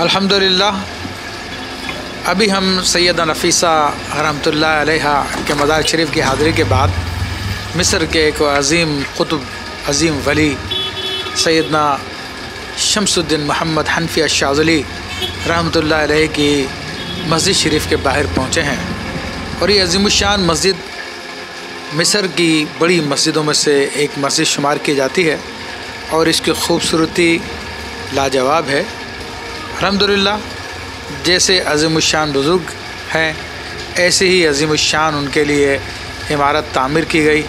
अल्हम्दुलिल्लाह अभी हम सैयदा नफीसा रहमतुल्लाह अलैहा के मज़ार शरीफ की हाज़िरी के बाद मिस्र के एक अज़ीम क़ुतब अज़ीम वली सैयदना शम्सुद्दीन मोहम्मद हनफी अश-शाज़िली रहमतुल्लाह अलैह की मस्जिद शरीफ के बाहर पहुँचे हैं। और ये अज़ीमुश्शान मस्जिद मिस्र की बड़ी मस्जिदों में से एक मस्जिद शुमार की जाती है और इसकी खूबसूरती लाजवाब है। अल्हम्दुलिल्लाह जैसे अज़ीमुश्शान बुज़ुर्ग हैं ऐसे ही अज़ीमुश्शान उनके लिए इमारत तामीर की गई।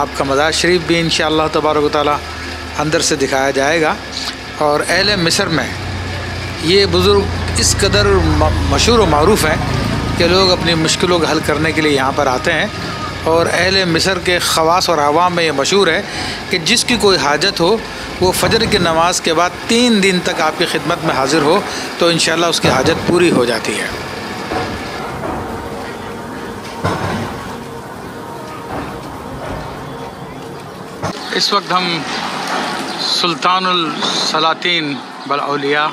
आपका मज़ार शरीफ भी इंशाअल्लाह तबारक व तआला अंदर से दिखाया जाएगा। और अहले मिस्र में ये बुज़ुर्ग इस कदर मशहूर व मारूफ़ हैं कि लोग अपनी मुश्किलों का हल करने के लिए यहाँ पर आते हैं। और अहले मिस्र के ख़वास और आवाम में ये मशहूर है कि जिसकी कोई हाजत हो वो फ़जर की नमाज़ के बाद 3 दिन तक आपकी खिदमत में हाज़िर हो तो इंशाअल्लाह उसकी हाजत पूरी हो जाती है। इस वक्त हम सुल्तानुल सलातीन वल औलिया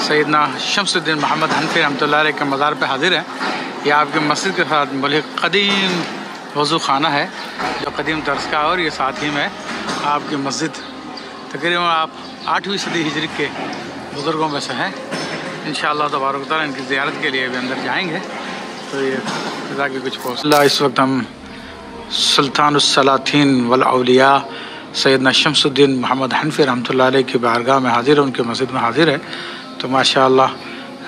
सैयदना शम्सुद्दीन मोहम्मद हनफी रहमतुल्लाह अलैह के मज़ार पे हाज़िर हैं। ये आपके मस्जिद के साथ बड़े कदीम वज़ू खाना है जो कदीम तर्ज का है और ये साथ ही में आपकी मस्जिद तकरीबन आप 8वीं सदी हिजरी के बुज़ुर्गों में से हैं। इंशाअल्लाह तबारक व तआला इनकी ज़ियारत के लिए भी अंदर जाएंगे। तो ये ताकि कुछ पहुँच इस वक्त हम सुल्तानुस सलातीन वल औलिया सैयदना शम्सुद्दीन मोहम्मद हनफी रहमतुल्लाह अलैह की बारगाह में हाज़िर है, उनके मस्जिद में हाज़िर है। तो माशाअल्लाह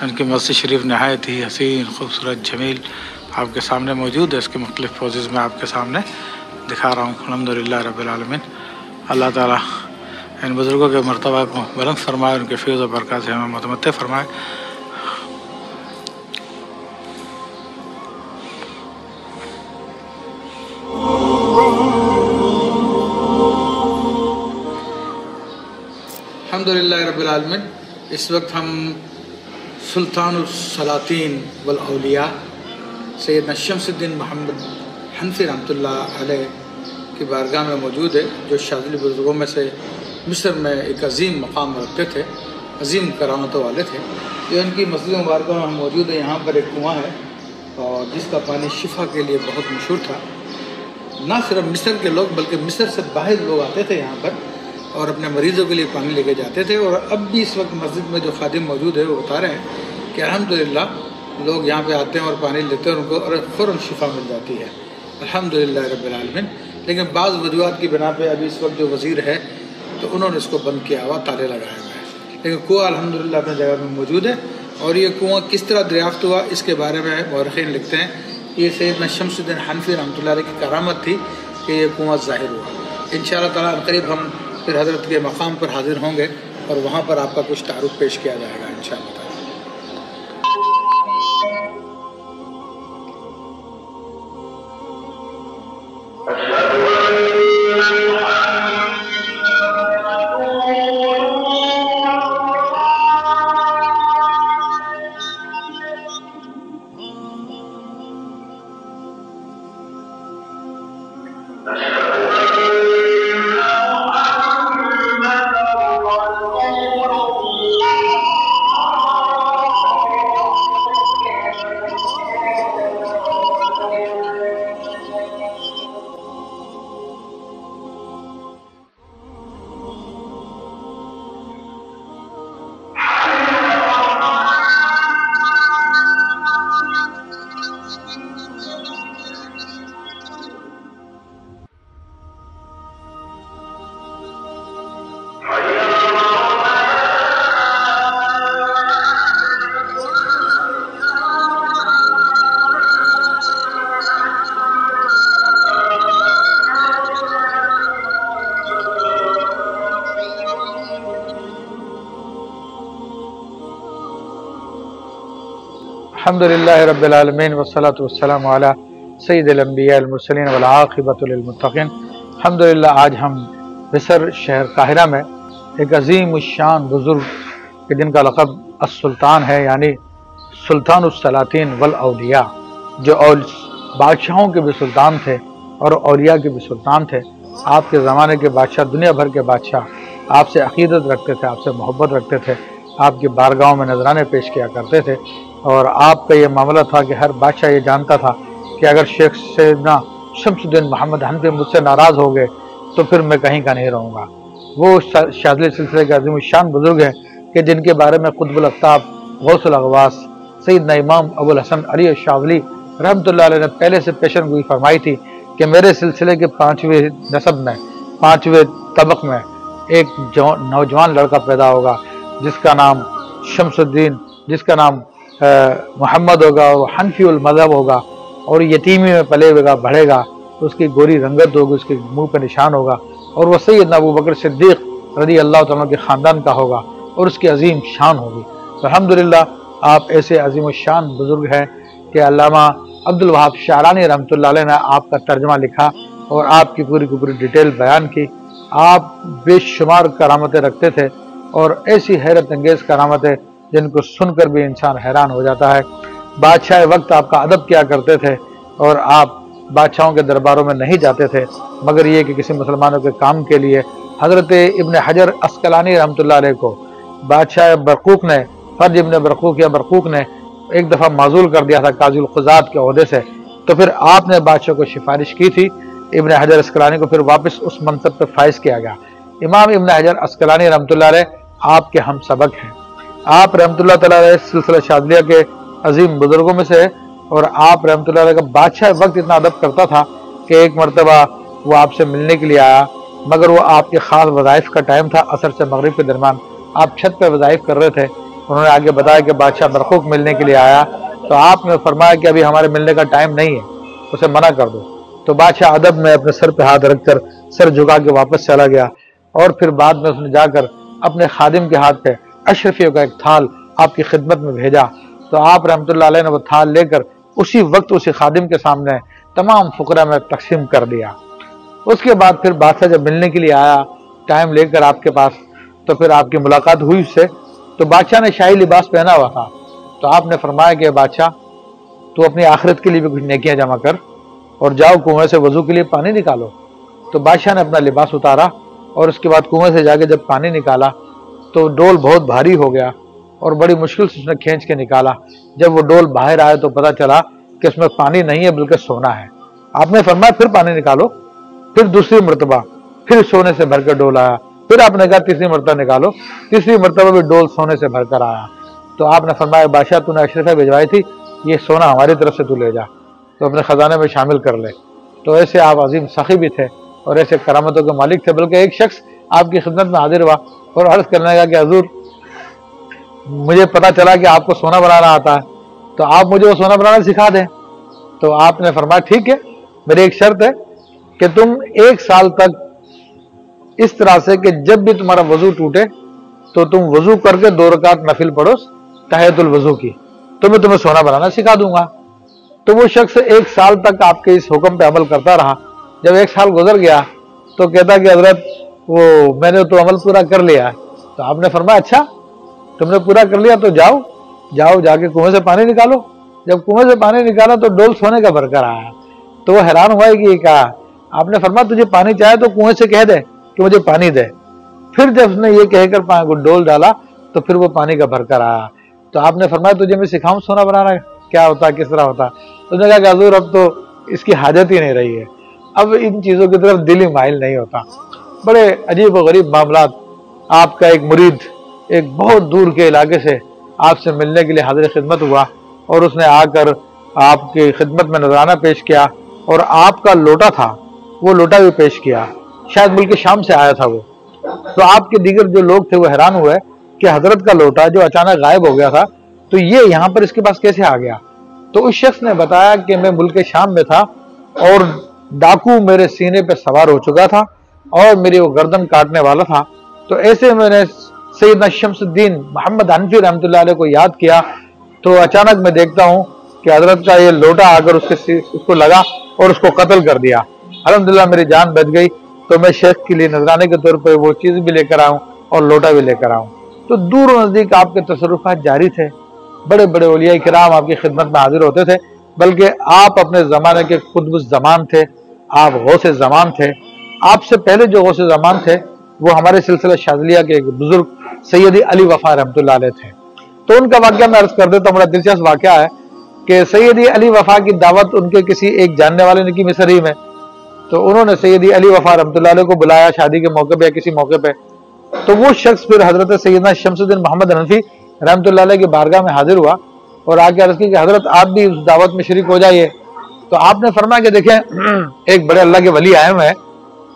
उनकी मस्जिद शरीफ नहायत ही हसीन खूबसूरत जमील आपके सामने मौजूद है। इसके मुख्तलिफ़ पोज़ेज़ में आपके सामने दिखा रहा हूँ। अल्हम्दुलिल्लाह रब्बिल आलमीन। अल्लाह ताला इन बुज़ुर्गों के मर्तबा को बुलंद फरमाए, उनके फ़ैज़ व बरकत से हमें मतमत्ते फरमाए। अल्हम्दुलिल्लाह रब्बिल आलमीन। इस वक्त हम सुल्तानुस सलातीन वल औलिया सैयदना शम्सुद्दीन मोहम्मद हनफी रहमतुल्लाह अलैह की बारगाह में मौजूद है, जो शाज़िली बुज़ुर्गों में से मिस्र में एक अज़ीम मकाम रखते थे, अज़ीम करामतों वाले थे। ये उनकी मस्जिद मुबारक में हम मौजूद है। यहाँ पर एक कुआँ है और जिसका पानी शिफा के लिए बहुत मशहूर था। ना सिर्फ मिस्र के लोग बल्कि मिस्र से बाहर लोग आते थे यहाँ पर और अपने मरीज़ों के लिए पानी लेके जाते थे। और अब भी इस वक्त मस्जिद में जो खादिम मौजूद है वो बता रहे हैं कि अल्हम्दुलिल्लाह लोग यहाँ पे आते हैं और पानी लेते हैं, उनको और फ़ौरन शिफा मिल जाती है। अल्हम्दुलिल्लाह रब्बिल आलमीन। लेकिन बाज़ वजूहात की बिना पे अभी इस वक्त जो वज़ीर है तो उन्होंने इसको बंद किया हुआ, ताले लगाए हुए हैं। लेकिन कुआँ अल्हम्दुलिल्लाह अपनी जगह में मौजूद है। और ये कुआँ किस तरह दरियाफ़्त हुआ इसके बारे में मौरख़ीन लिखते हैं ये सैयदना शम्सुद्दीन हनफी रहमतुल्लाह अलैह की करामत थी कि ये कुआँ ज़ाहिर हुआ। इंशाअल्लाह ताला क़रीब हम फिर हज़रत के मकाम पर हाज़िर होंगे और वहाँ पर आपका कुछ तारुफ पेश किया जाएगा इंशाअल्लाह। अल्हम्दुलिल्लाह रब्बिल आलमीन वस्सलातु वस्सलामु अला सय्यिदिल अंबिया वल मुरसलीन वल आक़िबतु लिल मुत्तक़ीन। अल्हम्दुलिल्लाह आज हम मिस्र शहर काहिरा में एक अज़ीम शान बुज़ुर्ग के जिनका लक़ब अस-सुल्तान है, यानी सुल्तानुस सलातीन वल औलिया, जो बादशाहों के भी सुल्तान थे और औलिया के भी सुल्तान थे। आपके ज़माने के बादशाह, दुनिया भर के बादशाह आपसे अक़ीदत रखते थे, आपसे मोहब्बत रखते थे, آپ کی بارگاہوں میں نذرانے پیش کیا کرتے تھے، اور آپ کا یہ معاملہ تھا کہ ہر بادشاہ یہ جانتا تھا کہ اگر شیخ سیدنا شمس الدین محمد حنفی مجھ سے ناراض ہو گئے تو پھر میں کہیں کا نہیں رہوں گا۔ وہ شاذلی سلسلے کے عظیم الشان بزرگ ہیں کہ جن کے بارے میں قطب الافطاب غوث الاغواس سیدنا امام ابو الحسن علی الشاذلی رحمۃ اللہ علیہ نے پہلے سے پیشن گوئی فرمائی تھی کہ میرے سلسلے کے 5ویں نسب میں 5ویں طبق میں ایک نوجوان لڑکا پیدا ہوگا جس کا نام شمس الدین، جس کا نام محمد ہوگا، اور حنفی المذہب ہوگا، اور یتیمی میں پلے ہوگا، بڑھے گا، اس کی گوری رنگت ہوگی، اس کے منہ پہ نشان ہوگا، اور وہ سیدنا ابو بکر صدیق رضی اللہ تعالیٰ کے خاندان کا ہوگا، اور اس کی عظیم شان ہوگی۔ الحمدللہ آپ ایسے عظیم الشان بزرگ ہیں کہ علامہ عبدالوہاب شعرانی رحمۃ اللہ علیہ نے آپ کا ترجمہ لکھا اور آپ کی پوری ڈیٹیل بیان کی۔ آپ بے شمار کرامتیں رکھتے تھے، اور ایسی حیرت انگیز کرامتیں جن کو سن کر بھی انسان حیران ہو جاتا ہے۔ بادشاہ وقت آپ کا ادب کیا کرتے تھے، اور آپ بادشاہوں کے درباروں میں نہیں جاتے تھے مگر یہ کہ کسی مسلمانوں کے کام کے لیے۔ حضرت ابن حجر عسقلانی رحمۃ اللہ علیہ کو بادشاہ برقوق نے، فرج ابن برقوق نے ایک دفعہ معزول کر دیا تھا قاضی القضات کے عہدے سے، تو پھر آپ نے بادشاہ کو سفارش کی تھی، ابن حجر عسقلانی کو پھر واپس اس منصب پہ فائز کیا گیا۔ امام ابن حجر عسقلانی رحمۃ اللہ علیہ آپ کے ہم سبق ہیں۔ آپ رحمۃ اللہ تعالیٰ علیہ سلسلہ شاذلیہ کے عظیم بزرگوں میں سے، اور آپ رحمۃ اللہ علیہ کا بادشاہ وقت اتنا ادب کرتا تھا کہ ایک مرتبہ وہ آپ سے ملنے کے لیے آیا، مگر وہ آپ کے خاص وظائف کا ٹائم تھا، عصر سے مغرب کے درمیان آپ چھت پہ وظائف کر رہے تھے۔ انہوں نے آگے بتایا کہ بادشاہ برقوق ملنے کے لیے آیا، تو آپ نے فرمایا کہ ابھی ہمارے ملنے کا ٹائم نہیں ہے، اسے منع کر دو۔ تو بادشاہ ادب میں اپنے سر پہ ہاتھ رکھ کر سر جھکا کے واپس چلا گیا، اور پھر بعد میں اس نے جا کر اپنے خادم کے ہاتھ پہ اشرفیوں کا ایک تھال آپ کی خدمت میں بھیجا، تو آپ رحمۃ اللہ علیہ نے وہ تھال لے کر اسی وقت اسی خادم کے سامنے تمام فقراء میں تقسیم کر دیا۔ اس کے بعد پھر بادشاہ جب ملنے کے لیے آیا ٹائم لے کر آپ کے پاس، تو پھر آپ کی ملاقات ہوئی اس سے، تو بادشاہ نے شاہی لباس پہنا ہوا تھا، تو آپ نے فرمایا کہ بادشاہ تو اپنی آخرت کے لیے بھی کچھ نیکیاں جمع کر، اور جاؤ کنویں سے وضو کے لیے پانی نکالو۔ تو بادشاہ نے اپنا لباس اتارا، اور اس کے بعد کنویں سے جا کے جب پانی نکالا تو ڈول بہت بھاری ہو گیا، اور بڑی مشکل سے اس نے کھینچ کے نکالا۔ جب وہ ڈول باہر آئے تو پتہ چلا کہ اس میں پانی نہیں ہے بلکہ سونا ہے۔ آپ نے فرمایا پھر پانی نکالو، پھر دوسری مرتبہ پھر سونے سے بھر کر ڈول آیا، پھر آپ نے کہا تیسری مرتبہ نکالو، تیسری مرتبہ بھی ڈول سونے سے بھر کر آیا۔ تو آپ نے فرمایا بادشاہ تو نے اشرفیہ بھجوائی تھی، یہ سونا ہماری طرف سے تو لے جا، تو اپنے خزانے میں شامل کر لے۔ تو ایسے آپ عظیم سخی بھی تھے اور ایسے کرامتوں کے مالک تھے۔ بلکہ ایک شخص آپ کی خدمت میں حاضر ہوا اور عرض کرنے لگا کہ حضور مجھے پتا چلا کہ آپ کو سونا بنانا آتا ہے، تو آپ مجھے وہ سونا بنانا سکھا دیں۔ تو آپ نے فرمایا ٹھیک ہے، میری ایک شرط ہے کہ تم 1 سال تک اس طرح سے کہ جب بھی تمہارا وضو ٹوٹے تو تم وضو کر کے 2 رکعت نفل پڑھو تحیۃ الوضو کی، تو میں تمہیں سونا بنانا سکھا دوں گا۔ تو وہ شخص 1 سال تک آپ کے اس حکم پہ عمل کرتا رہا۔ جب 1 سال گزر گیا تو کہتا کہ حضرت وہ میں نے تو عمل پورا کر لیا۔ تو آپ نے فرمایا اچھا تم نے پورا کر لیا تو جاؤ جا کے کنویں سے پانی نکالو۔ جب کنویں سے پانی نکالا تو ڈول سونے کا بھر کر آیا۔ تو وہ حیران ہوا کہ یہ کہا، آپ نے فرمایا تجھے پانی چاہے تو کنویں سے کہہ دے کہ مجھے پانی دے۔ پھر جب اس نے یہ کہہ کر ڈول ڈالا تو پھر وہ پانی کا بھر کر آیا۔ تو آپ نے فرمایا تجھے میں سکھاؤں سونا بنانا کیا ہوتا ہے، کس طرح ہوتا ہے؟ اس نے کہا کہ حضور اب تو اس کی حاجت ہی نہیں رہی ہے، اب ان چیزوں کی طرف دل ہی مائل نہیں ہوتا۔ بڑے عجیب و غریب معاملات۔ آپ کا ایک مرید ایک بہت دور کے علاقے سے آپ سے ملنے کے لیے حاضر خدمت ہوا، اور اس نے آ کر آپ کی خدمت میں نذرانہ پیش کیا، اور آپ کا لوٹا تھا وہ لوٹا بھی پیش کیا، شاید ملک شام سے آیا تھا وہ۔ تو آپ کے دیگر جو لوگ تھے وہ حیران ہوئے کہ حضرت کا لوٹا جو اچانک غائب ہو گیا تھا تو یہ یہاں پر اس کے پاس کیسے آ گیا؟ تو اس شخص نے بتایا کہ میں ملک شام میں تھا اور ڈاکو میرے سینے پہ سوار ہو چکا تھا اور میری وہ گردن کاٹنے والا تھا، تو ایسے میں نے سیدنا شمس الدین محمد حنفی رحمۃ اللہ علیہ کو یاد کیا، تو اچانک میں دیکھتا ہوں کہ حضرت کا یہ لوٹا آ کر اس کو لگا اور اس کو قتل کر دیا۔ الحمدللہ میری جان بچ گئی، تو میں شیخ کے لیے نذرانے کے طور پہ وہ چیز بھی لے کر آؤں اور لوٹا بھی لے کر آؤں۔ تو دور و نزدیک آپ کے تصرفات جاری تھے، بڑے بڑے اولیاء کرام آپ کی خدمت میں حاضر ہوتے تھے، بلکہ آپ اپنے زمانے کے قطب الزمان تھے، آپ غوث زمان تھے۔ آپ سے پہلے جو غوث زمان تھے وہ ہمارے سلسلہ شاذلیہ کے ایک بزرگ सैयदी अली वफा रहमतुल्लाह अलैह थे। तो उनका वाक़या मैं अर्ज कर देता हूँ, बड़ा दिलचस्प वाक़या है कि सैयदी अली वफा की दावत उनके किसी एक जानने वाले ने की मिस्री में। तो उन्होंने सैयदी अली वफा रहमतुल्लाह अलैह को बुलाया शादी के मौके पे या किसी मौके पे। तो वो शख्स फिर हजरत सैयदना शम्सुद्दीन मोहम्मद हनफी रहमतुल्लाह अलैह की बारगाह में हाजिर हुआ और आके अर्ज की कि हजरत आप भी उस दावत में शरीक हो जाइए। तो आपने फरमाया कि देखें एक बड़े अल्लाह के वली आए हुए हैं,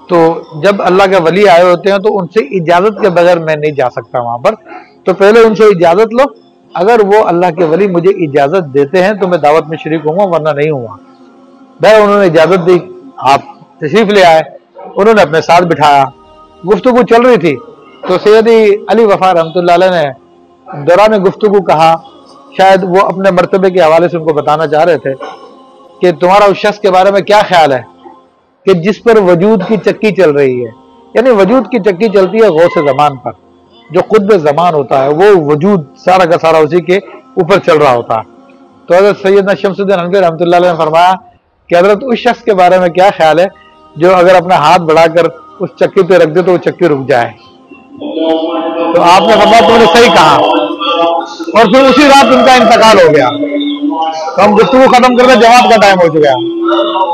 तो जब अल्लाह के वली आए होते हैं तो उनसे इजाजत के बगैर मैं नहीं जा सकता वहां पर, तो पहले उनसे इजाजत लो, अगर वो अल्लाह के वली मुझे इजाजत देते हैं तो मैं दावत में शरीक होऊंगा, वरना नहीं हुआ। भाई उन्होंने इजाजत दी, आप तशरीफ ले आए, उन्होंने अपने साथ बिठाया, गुफ्तगू चल रही थी। तो सैयदी अली वफा रहमतुल्लाह अलैह ने दौरान गुफ्तगू कहा, शायद वो अपने मर्तबे के हवाले से उनको बताना चाह रहे थे कि तुम्हारा उस शख्स के बारे में क्या ख्याल है कि जिस पर वजूद की चक्की चल रही है, यानी वजूद की चक्की चलती है गौस ज़मान पर, जो खुद ज़मान होता है वो वजूद सारा का सारा उसी के ऊपर चल रहा होता है। तो हज़रत सैयदना शम्सुद्दीन हनफी रहमतुल्लाह अलैह ने फरमाया कि हज़रत उस शख्स के बारे में क्या ख्याल है जो अगर अपना हाथ बढ़ाकर उस चक्की पे रख दे तो वो चक्की रुक जाए। तो आपने फरमाया तुमने सही कहा, और फिर उसी रात उनका इंतकाल हो गया। तो हम गुफ्तगू खत्म करते, जमात का टाइम हो चुका है।